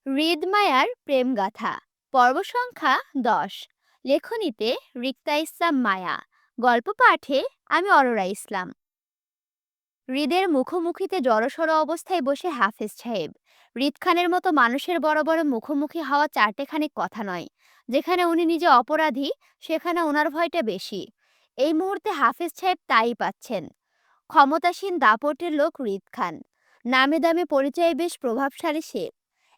হৃদমায়ার প্রেমগাথা পর্ব সংখ্যা ১০। লেখনীতে রিক্তা ইসলাম মায়া। গল্প পাঠে আমি অরোরা ইসলাম। হৃদের মুখোমুখিতে জড়সড় অবস্থায় বসে হাফেজ সাহেব। হৃদ খানের মতো মানুষের বড় বড় মুখোমুখি হওয়া চারটেখানি কথা নয়। যেখানে উনি নিজে অপরাধী, সেখানে ওনার ভয়টা বেশি। এই মুহূর্তে হাফেজ সাহেব তাই পাচ্ছেন। ক্ষমতাসীন দাপটের লোক হৃদ খান। নামে দামে পরিচয়ে বেশ প্রভাবশালী সে।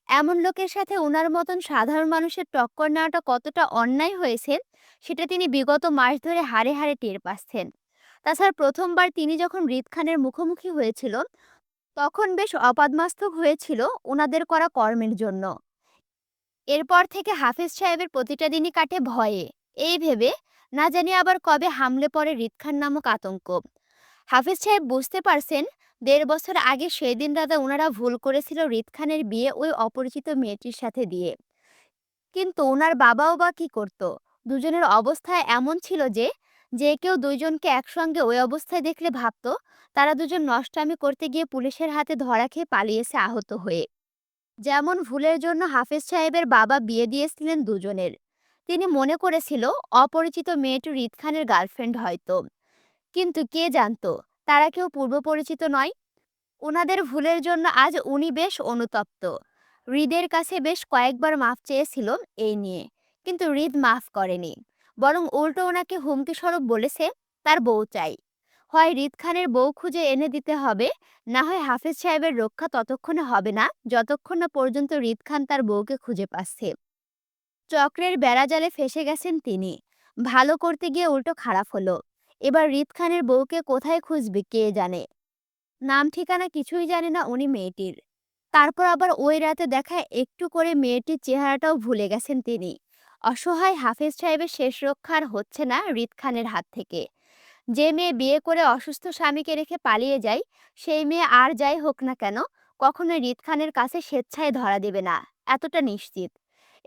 এমন লোকের সাথে উনার মতন সাধারণ মানুষের টক্কর নেওয়াটা কতটা অন্যায় হয়েছে, সেটা তিনি বিগত মাস ধরে হাড়ে হাড়ে টের পাচ্ছেন। তাছাড়া প্রথমবার তিনি যখন হৃদ খানের মুখোমুখি হয়েছিল, তখন বেশ অপদ্মাস্তক হয়েছিল ওনাদের করা কর্মের জন্য। এরপর থেকে হাফেজ সাহেবের প্রতিটা দিনই কাটে ভয়ে, এই ভেবে না জানি আবার কবে হামলে পড়ে হৃদ খান নামক আতঙ্ক। হাফিজ সাহেব বুঝতে পারছেন ১.৫ বছর আগে সেই দিন রাতে ওনারা ভুল করেছিল হৃদ খানের বিয়ে ওই অপরিচিত মেয়েটির সাথে দিয়ে। কিন্তু ওনার বাবাও বা কি করত? দুজনের অবস্থা এমন ছিল যে যে কেউ দুইজনকে একসঙ্গে ওই অবস্থায় দেখলে ভাবতো তারা দুজন নষ্টামি করতে গিয়ে পুলিশের হাতে ধরা খেয়ে পালিয়েছে আহত হয়ে। যেমন ভুলের জন্য হাফিজ সাহেবের বাবা বিয়ে দিয়েছিলেন দুজনের। তিনি মনে করেছিল অপরিচিত মেয়েটি হৃদ খানের গার্লফ্রেন্ড হয়তো। কিন্তু কে জানতো তারা কেউ পূর্ব পরিচিত নয়। ওনাদের ভুলের জন্য আজ উনি বেশ অনুতপ্ত। হৃদের কাছে বেশ কয়েকবার মাফ চেয়েছিল এই নিয়ে, কিন্তু হৃদ মাফ করেনি। বরং উল্টো ওনাকে হুমকি স্বরূপ বলেছে তার বউ চাই। হয় হৃদ খানের বউ খুঁজে এনে দিতে হবে, না হয় হাফিজ সাহেবের রক্ষা ততক্ষণে হবে না যতক্ষণ না পর্যন্ত হৃদ খান তার বউকে খুঁজে পাচ্ছে। চক্রের বেড়াজালে ফেসে গেছেন তিনি। ভালো করতে গিয়ে উল্টো খারাপ হলো। এবার হৃদ খানের বউকে কোথায় খুঁজবে কে জানে। নাম ঠিকানা কিছুই জানে না উনি মেয়েটির। তারপর আবার ওই রাতে দেখা একটু করে মেয়েটির চেহারাটাও ভুলে গেছেন তিনি। অসহায় হাফেজ সাহেবের শেষ রক্ষা আর হচ্ছে না হৃদ খানের হাত থেকে। যে মেয়ে বিয়ে করে অসুস্থ স্বামীকে রেখে পালিয়ে যায়, সেই মেয়ে আর যাই হোক না কেন কখনো হৃদ খানের কাছে স্বেচ্ছায় ধরা দেবে না, এতটা নিশ্চিত।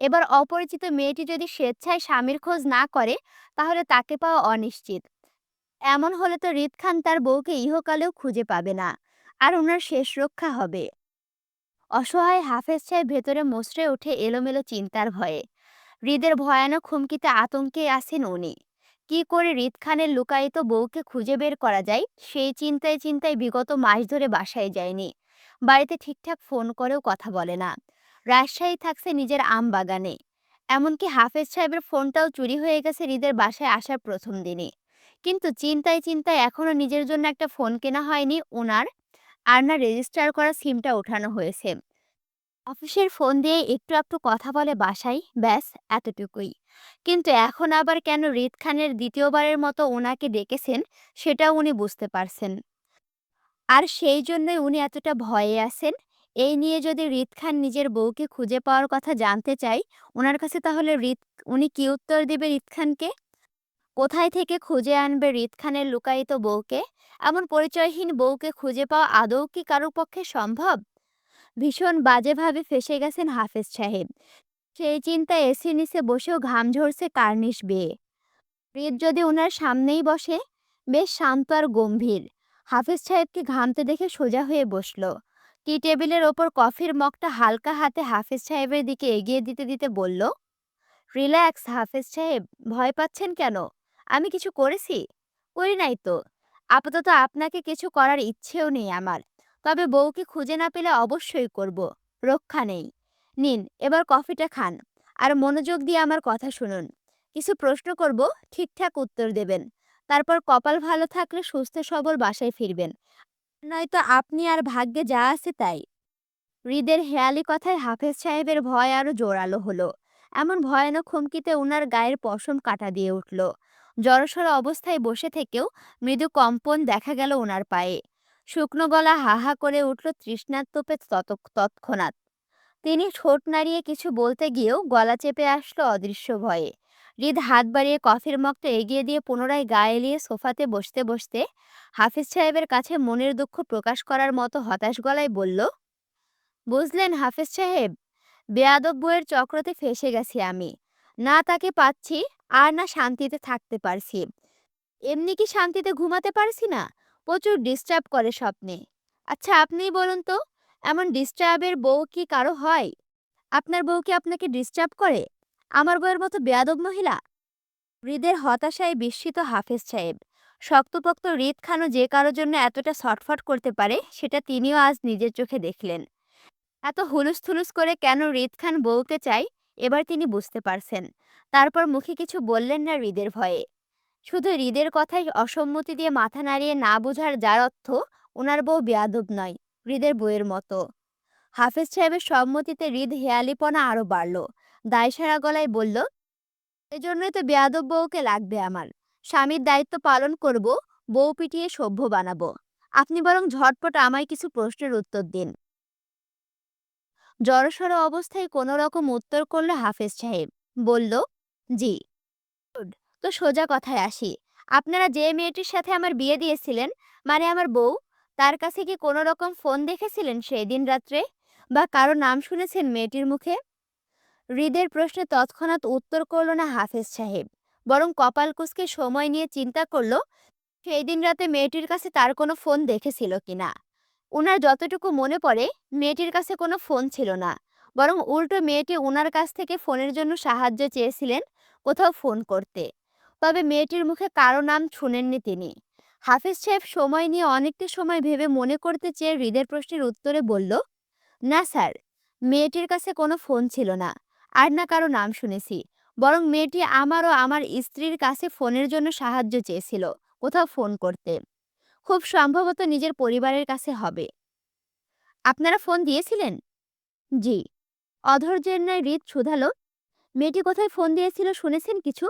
এবার অপরিচিত মেয়েটি যদি স্বেচ্ছায় স্বামীর খোঁজ না করে, তাহলে তাকে পাওয়া অনিশ্চিত। এমন হলে তো হৃদ খান তার বউকে ইহকালেও খুঁজে পাবে না, আর ওনার শেষ রক্ষা হবে। অসহায় হাফেজ সাহেব ভেতরে মুচড়ে ওঠে এলোমেলো চিন্তার ভয়ে। হৃদের ভয়ানক হুমকিতে আতঙ্কে আছেন উনি। কি করে হৃদ খানের লুকায়িত বউকে খুঁজে বের করা যায় সেই চিন্তায় চিন্তায় বিগত মাস ধরে বাসায় যায়নি। বাড়িতে ঠিকঠাক ফোন করেও কথা বলে না। রাজশাহী থাকছে নিজের আম বাগানে। এমনকি হাফেজ সাহেবের ফোনটাও চুরি হয়ে গেছে হৃদের বাসায় আসার প্রথম দিনই। কিন্তু চিন্তায় চিন্তায় এখনো নিজের জন্য একটা ফোন কেনা হয়নি ওনার, আর না রেজিস্টার করা সিমটা ওঠানো হয়েছে। অফিসের ফোন দিয়ে একটু একটু কথা বলে বাসায়, ব্যাস এতটুকুই। কিন্তু এখন আবার কেন হৃদ খানের দ্বিতীয়বারের মতো ওনাকে ডেকেছেন, সেটাও উনি বুঝতে পারছেন। আর সেই জন্যই উনি এতটা ভয়ে আছেন। এই নিয়ে যদি হৃদ খান নিজের বউকে খুঁজে পাওয়ার কথা জানতে চায় ওনার কাছে, তাহলে উনি কি উত্তর দেবে হৃদ খানকে? কোথায় থেকে খুঁজে আনবে হৃদ খানের লুকায়িত বউকে? এমন পরিচয়হীন বউকে খুঁজে পাওয়া আদৌ কি কারো পক্ষে সম্ভব? ভীষণ বাজেভাবে ফেঁসে গেছেন হাফেজ সাহেব। সেই চিন্তায় এসির নিচে বসেও ঘাম ঝরছে কার্নিশ বেয়ে। হৃদ যদি ওনার সামনেই বসে, বেশ শান্ত আর গম্ভীর। হাফেজ সাহেবকে ঘামতে দেখে সোজা হয়ে বসলো। টি টেবিলের ওপর কফির মগটা হালকা হাতে হাফেজ সাহেবের দিকে এগিয়ে দিতে দিতে বলল, রিল্যাক্স হাফেজ সাহেব, ভয় পাচ্ছেন কেন? আমি কিছু করেছি? করি নাই তো। আপাতত আপনাকে কিছু করার ইচ্ছেও নেই আমার। তবে বউকে খুঁজে না পেলে অবশ্যই করব। রক্ষা নেই। নিন এবার কফিটা খান। আর মনোযোগ দিয়ে আমার কথা শুনুন। কিছু প্রশ্ন করব, ঠিকঠাক উত্তর দেবেন। তারপর কপাল ভালো থাকলে সুস্থ সবল বাসায় ফিরবেন। নয়তো আপনি আর ভাগ্যে যা আছে তাই। হৃদের হেয়ালি কথায় হাফেজ সাহেবের ভয় আরো জোরালো হলো। এমন ভয়ানক হুমকিতে উনার গায়ের পশম কাটা দিয়ে উঠল। জড়সড় অবস্থায় বসে থেকেও মৃদু কম্পন দেখা গেল ওনার পায়ে। শুকনো গলা হা হা করে উঠল তৃষ্ণার তোপে তৎক্ষণাৎ। তিনি ঠোঁট নাড়িয়ে কিছু বলতে গিয়েও গলা চেপে আসলো অদৃশ্য ভয়ে। হৃদ হাত বাড়িয়ে কফির মগটা এগিয়ে দিয়ে পুনরায় গায়ে এলিয়ে সোফাতে বসতে বসতে হাফিজ সাহেবের কাছে মনের দুঃখ প্রকাশ করার মতো হতাশ গলায় বলল, বুঝলেন হাফেজ সাহেব, বেয়াদব বউয়ের চক্রতে ফেসে গেছি আমি। না তাকে পাচ্ছি, আর না শান্তিতে থাকতে পারছি। এমনি কি শান্তিতে ঘুমাতে পারছি না, প্রচুর ডিস্টার্ব করে স্বপ্নে। আচ্ছা আপনিই বলুন তো, এমন ডিস্টার্বের বউ কি কারো হয়? আপনার বউ কি আপনাকে ডিস্টার্ব করে? আমার বউয়ের মতো বেয়াদব মহিলা? হৃদের হতাশায় বিস্মিত হাফেজ সাহেব। শক্তপোক্ত হৃদ খানও যে কারোর জন্য এতটা ছটফট করতে পারে সেটা তিনিও আজ নিজের চোখে দেখলেন। এত হুলুস-থুলুস করে কেন হৃদ খান বউকে চায় এবার তিনি বুঝতে পারছেন। তারপর মুখে কিছু বললেন না হৃদের ভয়ে। শুধু হৃদের কথায় অসম্মতি দিয়ে মাথা নাড়িয়ে না বোঝার যার অর্থ ওনার বউ বেয়াদব নয়, হৃদের বউয়ের মতো। হাফেজ সাহেবের সম্মতিতে হৃদ হেয়ালিপনা আরো বাড়ল। দায়সারা গলায় বলল, এজন্যই তো বেয়াদব বউকে লাগবে আমার। স্বামীর দায়িত্ব পালন করব, বউ পিটিয়ে সভ্য বানাবো। আপনি বরং ঝটপট আমায় কিছু প্রশ্নের উত্তর দিন। জড়সড় অবস্থায় কোনো রকম উত্তর করল হাফেজ সাহেব। বলল, জি। গুড। তো সোজা কথায় আসি। আপনারা যে মেয়েটির সাথে আমার বিয়ে দিয়েছিলেন, মানে আমার বউ, তার কাছে কি কোনো রকম ফোন দেখেছিলেন সেই দিন রাত্রে? বা কারো নাম শুনেছেন মেয়েটির মুখে? হৃদের প্রশ্নে তৎক্ষণাৎ উত্তর করল না হাফেজ সাহেব, বরং কপাল কুঁচকে সময় নিয়ে চিন্তা করল সেই দিন রাতে মেয়েটির কাছে তার কোনো ফোন দেখেছিল কিনা। উনার যতটুকু মনে পড়ে মেয়েটির কাছে কোনো ফোন ছিল না, বরং উল্টো মেয়েটি উনার কাছ থেকে ফোনের জন্য সাহায্য চেয়েছিলেন কোথাও ফোন করতে। তবে মেয়েটির মুখে কারো নাম শুনেননি তিনি। হাফেজ সাহেব সময় নিয়ে অনেকটা সময় ভেবে মনে করতে চেয়ে হৃদের প্রশ্নের উত্তরে বলল, না স্যার, মেয়েটির কাছে কোনো ফোন ছিল না, আর না কারো নাম শুনেছি। বরং মেয়েটি আমার ও আমার স্ত্রীর কাছে ফোনের জন্য সাহায্য চেয়েছিল কোথাও ফোন করতে। খুব সম্ভবত নিজের পরিবারের কাছে হবে। আপনারা ফোন দিয়েছিলেন? জি। অধৈর্যের ন্যায় হৃদ শুধালো, মেয়েটি কোথায় ফোন দিয়েছিল শুনেছেন কিছু?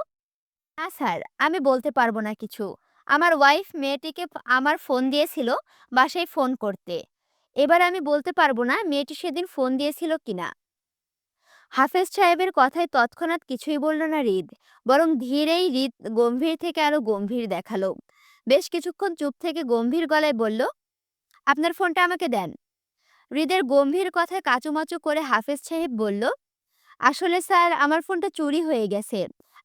না স্যার, আমি বলতে পারবো না কিছু। আমার ওয়াইফ মেয়েটিকে আমার ফোন দিয়েছিল বাসায় ফোন করতে। এবার আমি বলতে পারবো না মেয়েটি সেদিন ফোন দিয়েছিল কিনা। হাফেজ সাহেবের কথায় তৎক্ষণাৎ কিছুই বলল না হৃদ, বরং ধীরেই হৃদ গম্ভীর থেকে আরো গম্ভীর দেখালো। বেশ কিছুক্ষণ চুপ থেকে গম্ভীর গলায় বলল, আপনার ফোনটা আমাকে দেন। হৃদের গম্ভীর কথায় কাচুমাচু করে হাফেজ সাহেব বলল, আসলে স্যার আমার ফোনটা চুরি হয়ে গেছে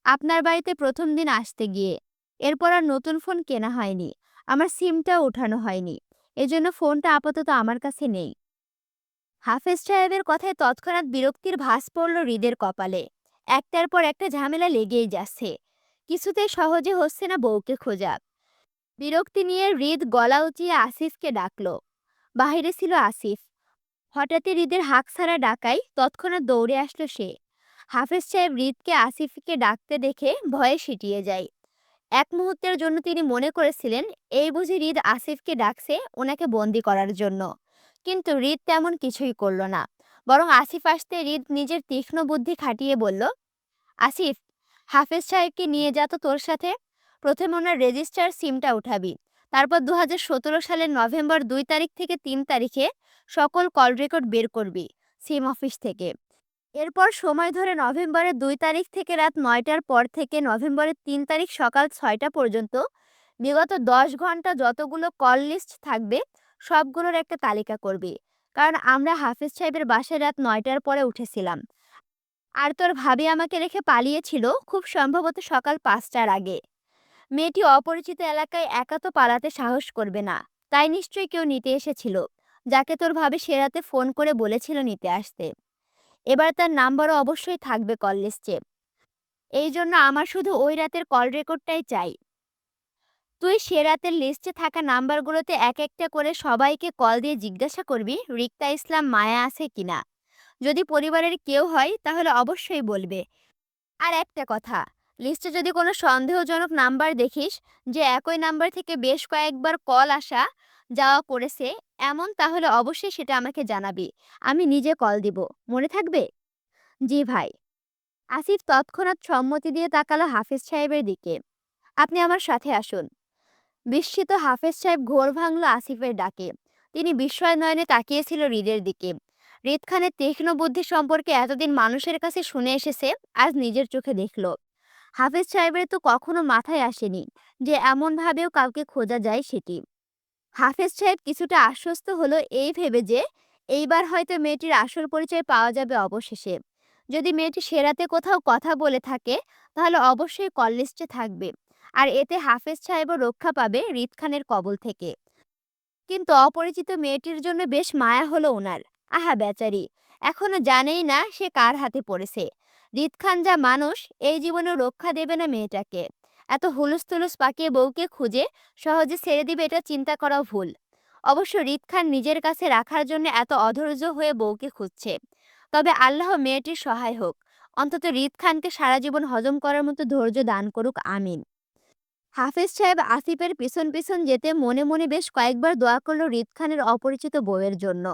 আপনার বাড়িতে প্রথম দিন আসতে গিয়ে। এরপর আর নতুন ফোন কেনা হয়নি, আমার সিমটাও ওঠানো হয়নি। এজন্য ফোনটা আপাতত আমার কাছে নেই। হাফেজ সাহেবের কথায় তৎক্ষণাৎ বিরক্তির ভাঁজ পড়ল হৃদের কপালে। একটার পর একটা ঝামেলা লেগেই যাচ্ছে, কিছুতেই সহজে হচ্ছে না বউকে খোঁজা। বিরক্তি নিয়ে হৃদ গলা উঁচিয়ে আসিফকে ডাকলো। বাহিরে ছিল আসিফ। হঠাৎই হৃদের হাঁক ছাড়া ডাকায় তৎক্ষণাৎ দৌড়ে আসলো সে। হাফেজ সাহেব হৃদকে আসিফকে ডাকতে দেখে ভয়ে সিটিয়ে যায়। এক মুহূর্তের জন্য তিনি মনে করেছিলেন এই বুঝি হৃদ আসিফকে ডাকছে ওনাকে বন্দি করার জন্য। কিন্তু হৃদ তেমন কিছুই করল না, বরং আসিফ আসতে হৃদ নিজের তীক্ষ্ণ বুদ্ধি খাটিয়ে বলল, আসিফ, হাফেজ সাহেবকে নিয়ে যা তো তোর সাথে। প্রথমে ওনার রেজিস্টার সিমটা উঠাবি। তারপর 2017 সালের নভেম্বর 2 তারিখ থেকে 3 তারিখে সকল কল রেকর্ড বের করবি সিম অফিস থেকে। এরপর সময় ধরে নভেম্বরের 2 তারিখ থেকে রাত 9টার পর থেকে নভেম্বরের 3 তারিখ সকাল 6টা পর্যন্ত বিগত 10 ঘন্টা যতগুলো কল লিস্ট থাকবে সবগুলোর একটা তালিকা করবি। কারণ আমরা হাফেজ সাহেবের বাসায় রাত 9টার পরে উঠেছিলাম। আর তোর ভাবি আমাকে রেখে পালিয়েছিল খুব সম্ভবত সকাল 5টার আগে। মেয়েটি অপরিচিত এলাকায় একা তো পালাতে সাহস করবে না, তাই নিশ্চয়ই কেউ নিতে এসেছিল, যাকে তোর ভাবি সে রাতে ফোন করে বলেছিল নিতে আসতে। এবার তার নাম্বারও অবশ্যই থাকবে কল লিস্টে। এই জন্য আমার শুধু ওই রাতের কল রেকর্ডটাই চাই। তুই সে রাতের লিস্টে থাকা নাম্বারগুলোতে এক একটা করে সবাইকে কল দিয়ে জিজ্ঞাসা করবি রিক্তা ইসলাম মায়া আছে কিনা। যদি পরিবারের কেউ হয় তাহলে অবশ্যই বলবে। আর একটা কথা, লিস্টে যদি কোনো সন্দেহজনক নাম্বার দেখিস যে একই নাম্বার থেকে বেশ কয়েকবার কল আসা যাওয়া করেছে এমন, তাহলে অবশ্যই সেটা আমাকে জানাবি। আমি নিজে কল দিব, মনে থাকবে? জি ভাই। আসিফ তৎক্ষণাৎ সম্মতি দিয়ে তাকালো হাফেজ সাহেবের দিকে। আপনি আমার সাথে আসুন। বিস্মিত হাফেজ সাহেব ঘোর ভাঙল আসিফের ডাকে। তিনি বিস্ময় নয়নে তাকিয়েছিল হৃদের দিকে। হৃদ খানের তীক্ষ্ণ বুদ্ধি সম্পর্কে এতদিন মানুষের কাছে শুনে এসেছে, আজ নিজের চোখে দেখল। হাফেজ সাহেবের তো কখনো মাথায় আসেনি যে এমন ভাবেও কাউকে খোঁজা যায় সেটি। হাফেজ সাহেব কিছুটা আশ্বস্ত হলো এই ভেবে যে এইবার হয়তো মেয়েটির আসল পরিচয় পাওয়া যাবে অবশেষে। যদি মেয়েটি সে রাতে কোথাও কথা বলে থাকে তাহলে অবশ্যই কল লিস্টে থাকবে। আর এতে হাফেজ সাহেবও রক্ষা পাবে হৃদ খানের কবল থেকে। কিন্তু অপরিচিত মেয়েটির জন্য বেশ মায়া হলো ওনার। আহা বেচারি, এখনো জানেই না সে কার হাতে পড়েছে। হৃদ খান যা মানুষ, এই জীবনে রক্ষা দেবে না মেয়েটাকে। এত হুলুস তুলুস পাকিয়ে বউকে খুঁজে সহজে ছেড়ে দিবে এটা চিন্তা করাও ভুল। অবশ্য হৃদ খান নিজের কাছে রাখার জন্য এত অধৈর্য হয়ে বউকে খুঁজছে। তবে আল্লাহ মেয়েটির সহায় হোক। অন্তত হৃদ খানকে সারা জীবন হজম করার মতো ধৈর্য দান করুক, আমিন। হাফেজ সাহেব আসিফের পিছন পিছন যেতে মনে মনে বেশ কয়েকবার দোয়া করল হৃদ খানের অপরিচিত বউয়ের জন্য।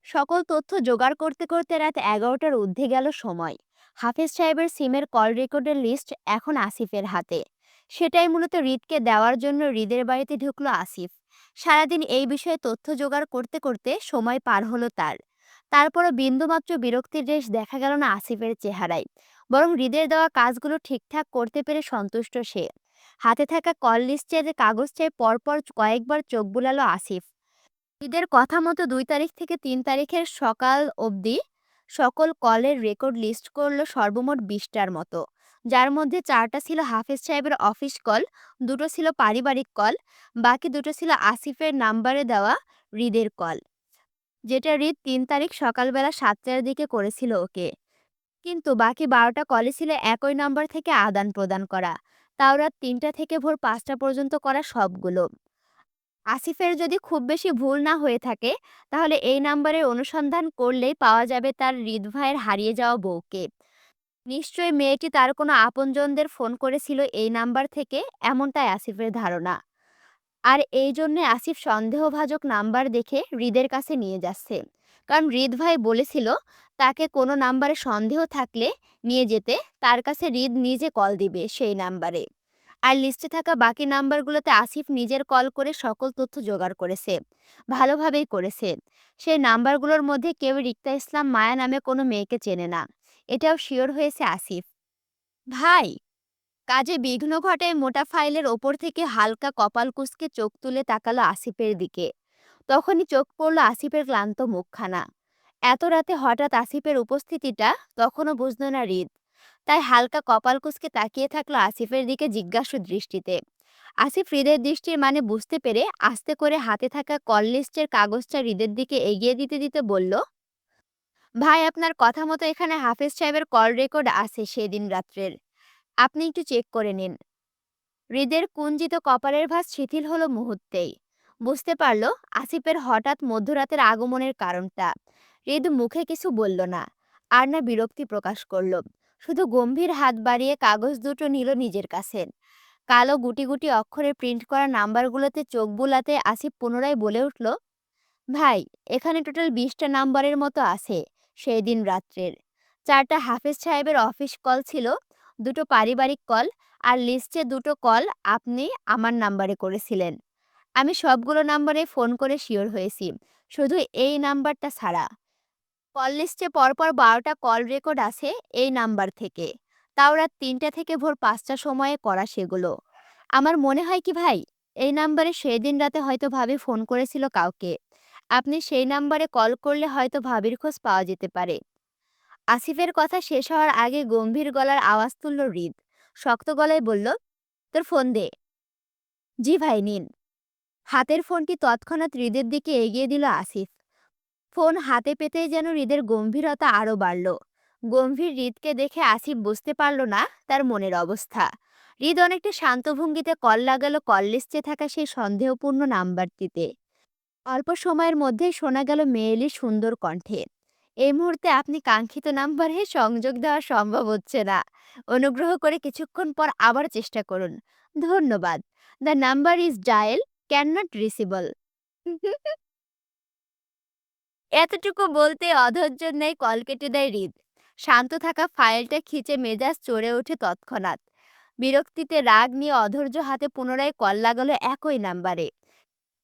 সকল তথ্য জোগাড় করতে করতে রাত 11টার ঊর্ধ্বে গেল সময়। হাফেজ সাহেবের সিমের কল রেকর্ডের লিস্ট এখন আসিফের হাতে। সেটাই মূলত হৃদকে দেওয়ার জন্য হৃদের বাড়িতে ঢুকলো আসিফ। সারাদিন এই বিষয়ে তথ্য জোগাড় করতে করতে সময় পার হলো তার। তারপরও বিন্দুমাত্র বিরক্তির রেশ দেখা গেল না আসিফের চেহারায়। বরং হৃদের দেওয়া কাজগুলো ঠিকঠাক করতে পেরে সন্তুষ্ট সে। হাতে থাকা কল লিস্টের কাগজটায় পরপর কয়েকবার চোখ বুলালো আসিফ। ঈদের কথা মতো ২ তারিখ থেকে ৩ তারিখের সকাল অবধি সকল কলের রেকর্ড লিস্ট করল সর্বমোট ২০টার মতো। যার মধ্যে ৪টা ছিল হাফেজ সাহেবের অফিস কল, ২টো ছিল পারিবারিক কল, বাকি ২টো ছিল আসিফের নাম্বারে দেওয়া হৃদের কল, যেটা হৃদ ৩ তারিখ সকালবেলা ৭টার দিকে করেছিল ওকে। কিন্তু বাকি ১২টা কলই ছিল একই নাম্বার থেকে আদান-প্রদান করা। তাও রাত ৩টা থেকে ভোর ৫টা পর্যন্ত করা সবগুলো। আসিফের যদি খুব বেশি ভুল না হয়ে থাকে, তাহলে এই নাম্বারে অনুসন্ধান করলেই পাওয়া যাবে তার হৃদ ভাইয়ের হারিয়ে যাওয়া বউকে। নিশ্চয়ই মেয়েটি তার কোনো আপনজনদের ফোন করেছিল এই নাম্বার থেকে, এমনটাই আসিফের ধারণা। আর এই জন্যে আসিফ সন্দেহভাজক নাম্বার দেখে হৃদের কাছে নিয়ে যাচ্ছে। কারণ হৃদ ভাই বলেছিল তাকে কোনো নাম্বারে সন্দেহ থাকলে নিয়ে যেতে, তার কাছে হৃদ নিজে কল দিবে সেই নাম্বারে। আর লিস্টে থাকা বাকি নাম্বারগুলোতে আসিফ নিজের কল করে সকল তথ্য জোগাড় করেছে। ভালোভাবেই করেছে। সেই নাম্বারগুলোর মধ্যে কেউ রিক্তা ইসলাম মায়া নামে কোনো মেয়েকে চেনে না। এটাও শিওর হয়েছে আসিফ। ভাই, কাজে বিঘ্ন ঘটায় মোটা ফাইলের ওপর থেকে হালকা কপাল কুঁচকে চোখ তুলে তাকালো আসিফের দিকে। তখনই চোখ পড়ল আসিফের ক্লান্ত মুখখানা। এত রাতে হঠাৎ আসিফের উপস্থিতিটা তখনও বুঝল না হৃদ। তাই হালকা কপাল কুঁচকে তাকিয়ে থাকলো আসিফের দিকে জিজ্ঞাসু দৃষ্টিতে। আসিফ হৃদের দৃষ্টির মানে বুঝতে পেরে আস্তে করে হাতে থাকা কল লিস্টের কাগজটা হৃদের দিকে এগিয়ে দিতে দিতে বলল, ভাই, আপনার কথা মতো এখানে হাফেজ সাহেবের কল রেকর্ড আছে সেদিন রাত্রের। আপনি একটু চেক করে নিন। হৃদের কুঞ্চিত কপালের ভাঁজ শিথিল হলো মুহূর্তেই। বুঝতে পারল আসিফের হঠাৎ মধ্যরাতের আগমনের কারণটা। হৃদ মুখে কিছু বলল না, আর না বিরক্তি প্রকাশ করল। শুধু গম্ভীর হাত বাড়িয়ে কাগজ দুটো নিল নিজের কাছে। কালো গুটি গুটি অক্ষরে প্রিন্ট করা নাম্বারগুলোতে চোখ বুলাতে আসিফ পুনরায় বলে উঠল, ভাই, এখানে টোটাল ২০টা নাম্বারের মতো আছে সেই দিন রাত্রের। ৪টা হাফেজ সাহেবের অফিস কল ছিল, ২টো পারিবারিক কল, আর লিস্টে ২টো কল আপনি আমার নাম্বারে করেছিলেন। আমি সবগুলো নাম্বারে ফোন করে শিওর হয়েছি, শুধু এই নাম্বারটা ছাড়া। কল লিস্টে পরপর ১২টা কল রেকর্ড আছে এই নাম্বার থেকে। তাও রাত ৩টা থেকে ভোর ৫টা সময়ে করা সেগুলো। আমার মনে হয় কি ভাই, এই নাম্বারে সেদিন রাতে হয়তো ভাবি ফোন করেছিল কাউকে। আপনি সেই নাম্বারে কল করলে হয়তো ভাবির খোঁজ পাওয়া যেতে পারে। আসিফের কথা শেষ হওয়ার আগে গম্ভীর গলার আওয়াজ তুলল হৃদ। শক্ত গলায় বলল, তোর ফোন দে। জি ভাই, নিন। হাতের ফোনটি তৎক্ষণাৎ হৃদের দিকে এগিয়ে দিল আসিফ। ফোন হাতে পেতেই যেন হৃদের গম্ভীরতা আরো বাড়ল। গম্ভীর হৃদকে দেখে আসিফ বুঝতে পারল না তার মনের অবস্থা। হৃদ অনেকটা শান্ত ভঙ্গিতে কল লাগালো কল লিস্টে থাকা সেই সন্দেহপূর্ণ নাম্বারটিতে। অল্প সময়ের মধ্যেই শোনা গেল মেয়েলির সুন্দর কণ্ঠে, এই মুহূর্তে আপনি কাঙ্ক্ষিত নাম্বারে সংযোগ দেওয়া সম্ভব হচ্ছে না। অনুগ্রহ করে কিছুক্ষণ পর আবার চেষ্টা করুন। ধন্যবাদ। The number is dial can not receivable. এতটুকু বলতে অধৈর্য নেই, কল কেটে দেয় হৃদ। শান্ত থাকা ফাইলটা খিচে মেজাজ চড়ে ওঠে তৎক্ষণাৎ। বিরক্তিতে রাগ নিয়ে অধৈর্য হাতে পুনরায় কল লাগালো একই নাম্বারে।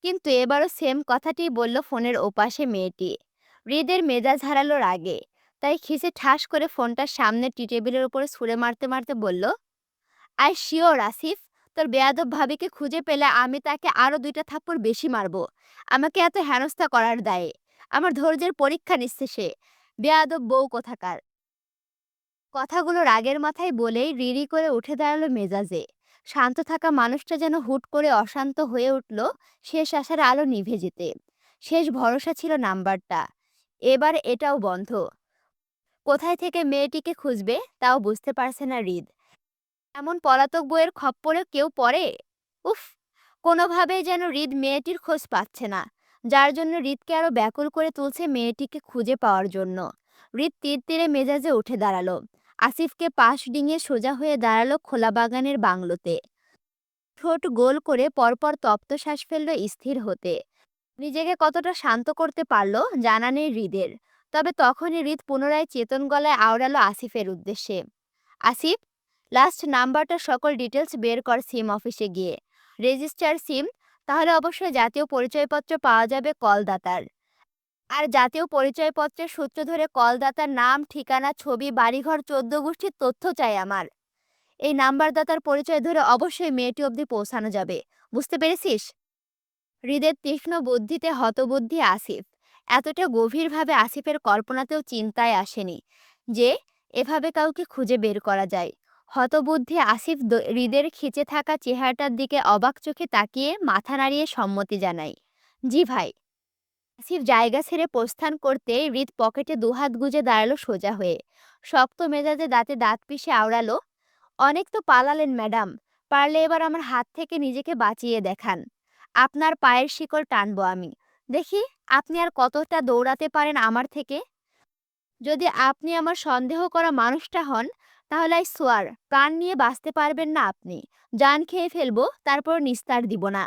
কিন্তু এবারও সেম কথাটিই বলল ফোনের ওপাশে মেয়েটি। হৃদের মেজাজ হারালো রাগে। তাই খিসে ঠাস করে ফোনটার সামনে টি টেবিলের উপরে ছুঁড়ে মারতে মারতে বলল, আই শিওর আসিফ, তোর বেয়াদব ভাবিকে খুঁজে পেলে আমি তাকে আরো ২টা থাপ্পড় বেশি মারবো। আমাকে এত হেনস্থা করার দায়ে আমার ধৈর্যের পরীক্ষা নিচ্ছে সে। বেয়াদব বউ কোথাকার। কথাগুলো রাগের মাথায় বলেই রিরি করে উঠে দাঁড়ালো মেজাজে। শান্ত থাকা মানুষটা যেন হুট করে অশান্ত হয়ে উঠল। শেষ আশার আলো নিভে যেতে। শেষ ভরসা ছিল নাম্বারটা। এবার এটাও বন্ধ। কোথায় থেকে মেয়েটিকে খুঁজবে তাও বুঝতে পারছে না হৃদ। এমন পলাতক বইয়ের খপ্পরে কেউ পড়ে? উফ! কোনোভাবেই যেন হৃদ মেয়েটির খোঁজ পাচ্ছে না, যার জন্য হৃদকে আরো ব্যাকুল করে তুলছে মেয়েটিকে খুঁজে পাওয়ার জন্য। হৃদ তীর তীরে মেজাজে উঠে দাঁড়ালো। আসিফকে পাশ ডিঙিয়ে সোজা হয়ে দাঁড়ালো খোলা বাগানের বাংলোতে। ঠোঁট গোল করে পরপর তপ্ত শ্বাস ফেললো স্থির হতে। নিজেকে কতটা শান্ত করতে পারলো জানা নেই হৃদের। তবে তখনই হৃদ পুনরায় চেতন গলায় আওড়ালো আসিফের উদ্দেশ্যে। আসিফ, লাস্ট নাম্বারটা সকল ডিটেলস বের কর সিম অফিসে গিয়ে। রেজিস্টার সিম, তাহলে অবশ্যই জাতীয় পরিচয়পত্র পাওয়া যাবে কলদাতার। আর জাতীয় পরিচয়পত্রের সূত্র ধরে কলদাতার নাম, ঠিকানা, ছবি, বাড়িঘর, ১৪ গোষ্ঠীর তথ্য চাই আমার। এই নাম্বারদাতার পরিচয় ধরে অবশ্যই মেয়েটি অবধি পৌঁছানো যাবে। বুঝতে পেরেছিস? হৃদের তীক্ষ্ণ বুদ্ধিতে হতবুদ্ধি আসিফ। এতটা গভীরভাবে আসিফের কল্পনাতেও চিন্তায় আসেনি যে এভাবে কাউকে খুঁজে বের করা যায়। হতবুদ্ধি আসিফ হৃদের খিচে থাকা চেহারাটার দিকে অবাক চোখে তাকিয়ে মাথা নাড়িয়ে সম্মতি জানায়। জি ভাই। আসিফ জায়গা ছেড়ে প্রস্থান করতে হৃদ পকেটে দুহাত গুজে দাঁড়ালো সোজা হয়ে। শক্ত মেজাজে দাঁতে দাঁত পিষে আওড়ালো, অনেক তো পালালেন ম্যাডাম, পারলে এবার আমার হাত থেকে নিজেকে বাঁচিয়ে দেখান। আপনার পায়ের শিকল টানবো আমি। দেখি আপনি আর কতটা দৌড়াতে পারেন আমার থেকে। যদি আপনি আমার সন্দেহ করা মানুষটা হন, তাহলে আই সোয়ার প্রাণ নিয়ে বাঁচতে পারবেন না আপনি। জান খেয়ে ফেলবো, তারপর নিস্তার দিব না।